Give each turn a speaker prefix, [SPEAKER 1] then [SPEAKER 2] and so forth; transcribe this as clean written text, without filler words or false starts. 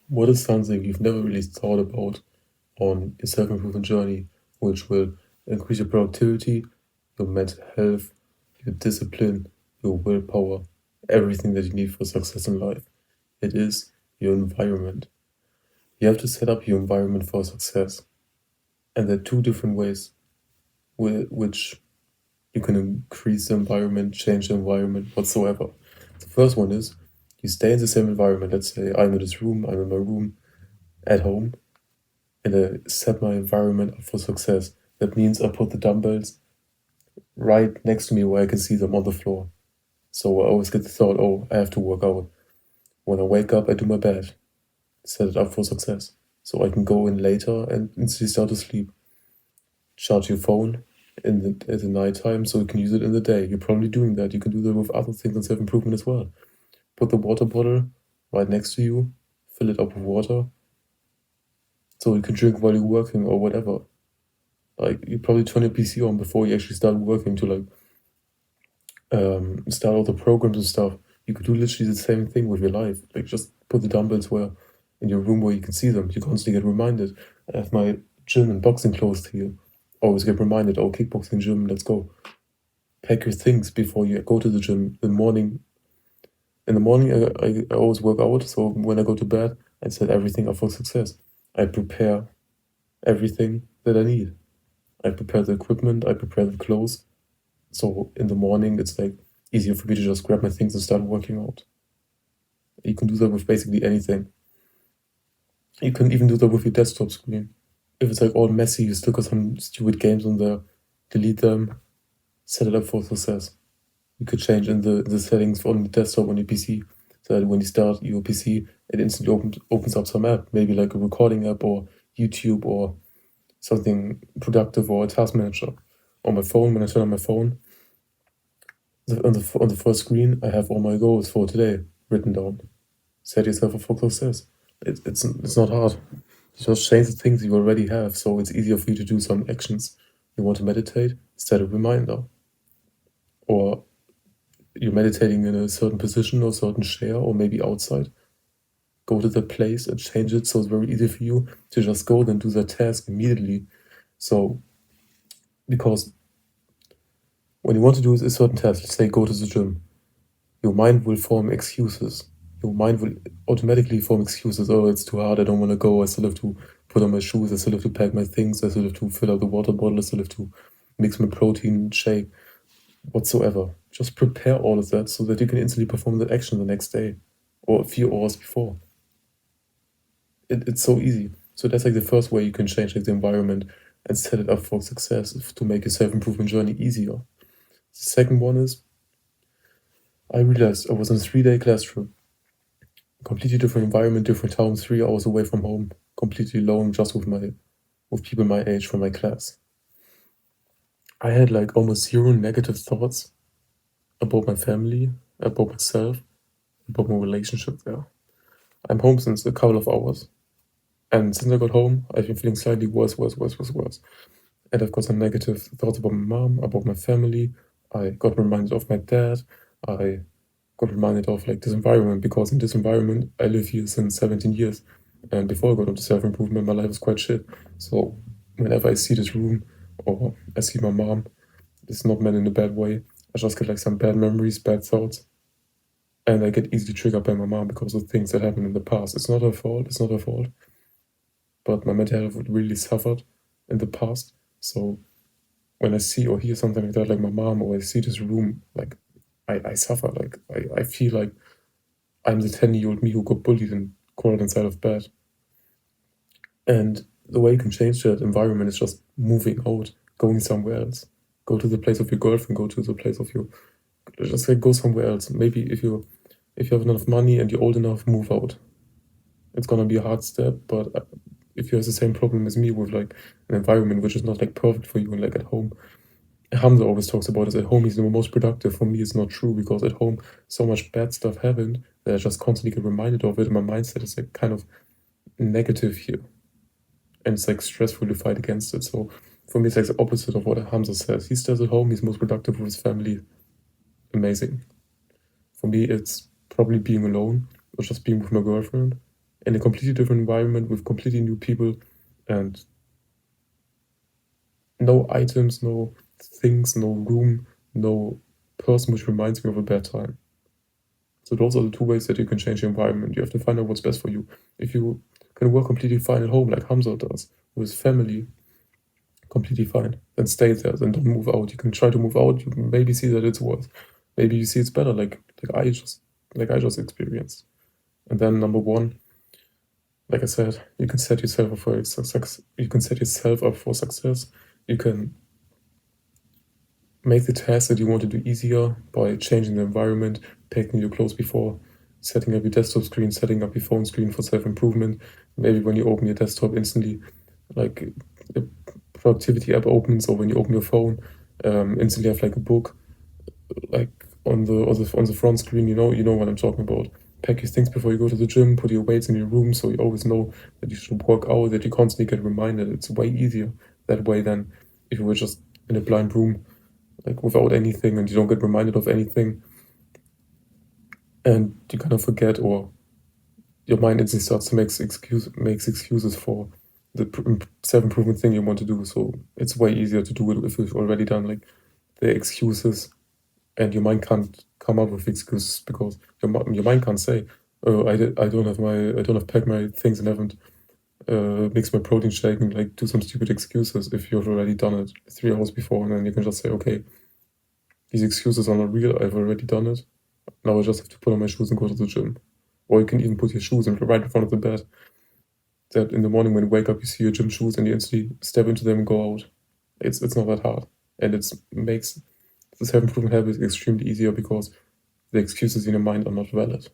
[SPEAKER 1] What is something you've never really thought about on your self-improvement journey, which will increase your productivity, your mental health, your discipline, your willpower, everything that you need for success in life? It is your environment. You have to set up your environment for success. And there are two different ways which you can increase the environment, change the environment, whatsoever. The first one is you stay in the same environment. Let's say I'm in this room, I'm in my room at home, and I set my environment up for success. That means I put the dumbbells right next to me where I can see them on the floor. So I always get the thought, oh, I have to work out. When I wake up, I do my bed, set it up for success. So I can go in later and instantly start to sleep. Charge your phone at the night time so you can use it in the day. You're probably doing that. You can do that with other things in self-improvement as well. Put the water bottle right next to you, fill it up with water, so you can drink while you're working or whatever. Like you probably turn your PC on before you actually start working to start all the programs and stuff. You could do literally the same thing with your life. Like just put the dumbbells where in your room where you can see them. You constantly get reminded. I have my gym and boxing clothes here. Always get reminded, oh, kickboxing gym, let's go. Pack your things before you go to the gym. In the morning, I always work out. So when I go to bed, I set everything up for success. I prepare everything that I need. I prepare the equipment. I prepare the clothes. So in the morning, it's like easier for me to just grab my things and start working out. You can do that with basically anything. You can even do that with your desktop screen. If it's like all messy, you still got some stupid games on there, delete them, set it up for success. You could change in the settings on the desktop on your PC so that when you start your PC, it instantly opens up some app, maybe like a recording app or YouTube or something productive or a task manager. On my phone, when I turn on my phone, on the first screen, I have all my goals for today written down. Set yourself up for success. It's not hard. You just change the things you already have, so it's easier for you to do some actions. You want to meditate? Set a reminder. Or you're meditating in a certain position or certain chair or maybe outside. Go to the place and change it so it's very easy for you to just go and do that task immediately. So, because when you want to do a certain task, let's say go to the gym, your mind will form excuses. Your mind will automatically form excuses. Oh, it's too hard. I don't want to go. I still have to put on my shoes. I still have to pack my things. I still have to fill out the water bottle. I still have to mix my protein shake, whatsoever. Just prepare all of that so that you can instantly perform that action the next day or a few hours before. It's so easy. So that's like the first way you can change like the environment and set it up for success to make your self-improvement journey easier. The second one is I realized I was on a 3-day class trip. Completely different environment, different town, 3 hours away from home, completely alone, just with people my age from my class. I had like almost zero negative thoughts about my family, about myself, about my relationship there. I'm home since a couple of hours. And since I got home, I've been feeling slightly worse. And I've got some negative thoughts about my mom, about my family. I got reminded of my dad. I got reminded of like this environment because in this environment I live here since 17 years. And before I got into self-improvement, my life was quite shit. So whenever I see this room or I see my mom, it's not meant in a bad way. I just get like some bad memories, bad thoughts. And I get easily triggered by my mom because of things that happened in the past. It's not her fault, it's not her fault. But my mental health really suffered in the past. So when I see or hear something like that, like my mom, or I see this room, like I suffer. Like I feel like I'm the 10-year-old me who got bullied and crawled inside of bed. And the way you can change that environment is just moving out, going somewhere else. Go to the place of your girlfriend, go to the place of your just like go somewhere else. Maybe if you have enough money and you're old enough, move out. It's gonna be a hard step, but if you have the same problem as me with like an environment which is not like perfect for you and like at home, Hamza always talks about is at home he's the most productive. For me, it's not true because at home so much bad stuff happened that I just constantly get reminded of it. And my mindset is like kind of negative here, and it's like stressful to fight against it. So for me, it's like the opposite of what Hamza says. He stays at home. He's most productive with his family. Amazing. For me, it's probably being alone or just being with my girlfriend in a completely different environment with completely new people, and no items, no things, no room, no person which reminds me of a bad time. So those are the two ways that you can change the environment. You have to find out what's best for you. If you can work completely fine at home, like Hamza does, with his family, completely fine, then stay there, then don't move out. You can try to move out, you maybe see that it's worse. Maybe you see it's better, like I just experienced. And then number one, like I said, you can set yourself up for success. You can set yourself up for success. You can make the task that you want to do easier by changing the environment, packing your clothes before, setting up your desktop screen, setting up your phone screen for self-improvement. Maybe when you open your desktop instantly, like a productivity app opens, or when you open your phone, instantly have like a book, like on the front screen. You know what I'm talking about. Pack your things before you go to the gym. Put your weights in your room so you always know that you should work out. That you constantly get reminded. It's way easier that way than if you were just in a blind room, like without anything, and you don't get reminded of anything, and you kind of forget, or your mind instantly starts to makes excuses for the self-improvement thing you want to do. So it's way easier to do it if you've already done like the excuses, and your mind can't come up with excuses because your mind can't say, oh, I don't have packed my things and haven't mixed my protein shake, and like do some stupid excuses if you've already done it 3 hours before, and then you can just say, okay, these excuses are not real, I've already done it. Now I just have to put on my shoes and go to the gym. Or you can even put your shoes right in front of the bed. That in the morning when you wake up, you see your gym shoes and you instantly step into them and go out. It's not that hard. And it makes the self-improvement habit extremely easier because the excuses in your mind are not valid.